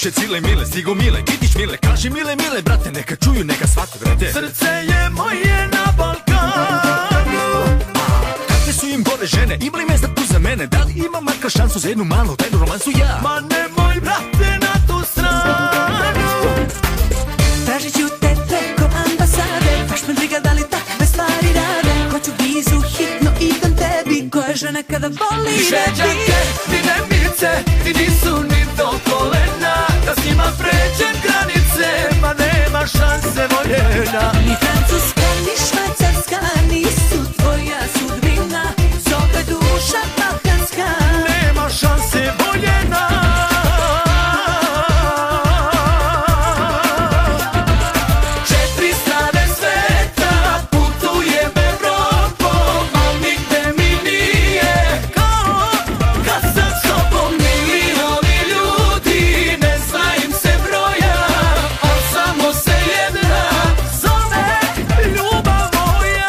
više cile mile, stigo mile, vidiš mile, kaži mile, mile, brate, neka čuju, neka shvate, brate. Srce je moje na Balkanu. Kakve su im gore žene, ima li mesta tu za mene? Da li ima makar šansu za jednu malu tajnu romansu ja? Ma nemoj, brate, na tu stranu. Tražit ću te preko ambasade, baš me briga da li takve stvari rade. Hoću vizu, hitno idem tebi, koja žena kada voli Šeđake, dinamice, ti nisu ni do kolena. Da s njima pređem granice, ma nema šanse voljena. Ni Francuska, ni Švajcarska, nisu tvoja sudbina. Zove duša balkanska, Nema šanse voljena. Četiri strane sveta, putujem Evropom, al nigde mi nije kao kad sam s tobom. Milioni ljudi, ne zna im se broja, al samo se jedna zove ljubav moja.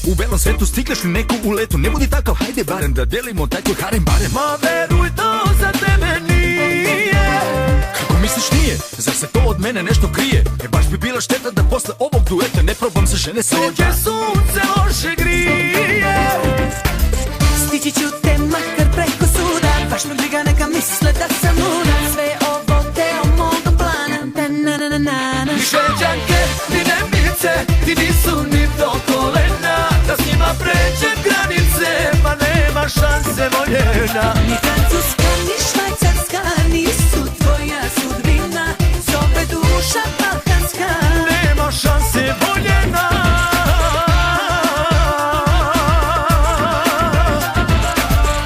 U belom svetu stigneš li neku u letu? Ne budi takav, hajde barem da delimo taj tvoj harem barem. Ma veruj, to za tebe nije. Kako misliš nije? Zar se to od mene nešto krije? Baš bi bila šteta da posle ovog dueta ne probam za žene sveta. Tuđe sunce loše grije. stići ću te makar preko suda. Baš me briga, neka misle da sam luda. Sve ovo deo moga plana. Ta-na-na-na-na. Ni šeđanke, ni nemilice, ti nisu ni do kolena. Da s njima pređem granice, ma nema šanse voljena. Ni Francuska, ni Švajcarska, nisu tvoja sudbina. Zove duša balkanska, Nema šanse voljena.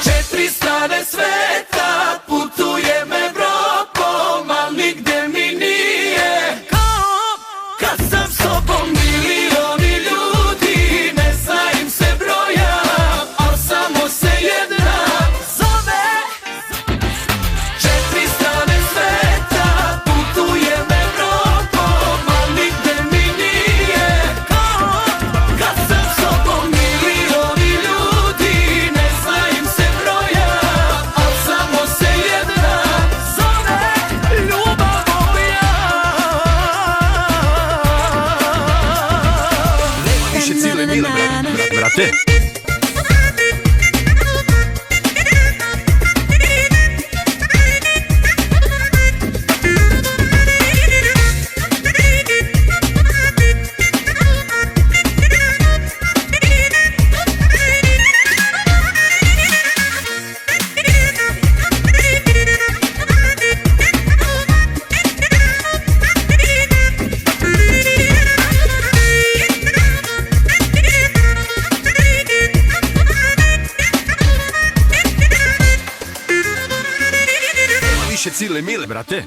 Četiri strane sveta, putujem Evropom, al nigde mi nije kao kad sam s tobom. Milioni ljudi, ne zna im se broja, al samo se jedna zove. Četiri strane sveta, putujem Evropom, al nigde mi nije kao kad sam s tobom. Milioni ljudi, ne zna im se broja, al samo se jedna zove ljubav moja. Više cile mile, brate. Više cile mile, brate.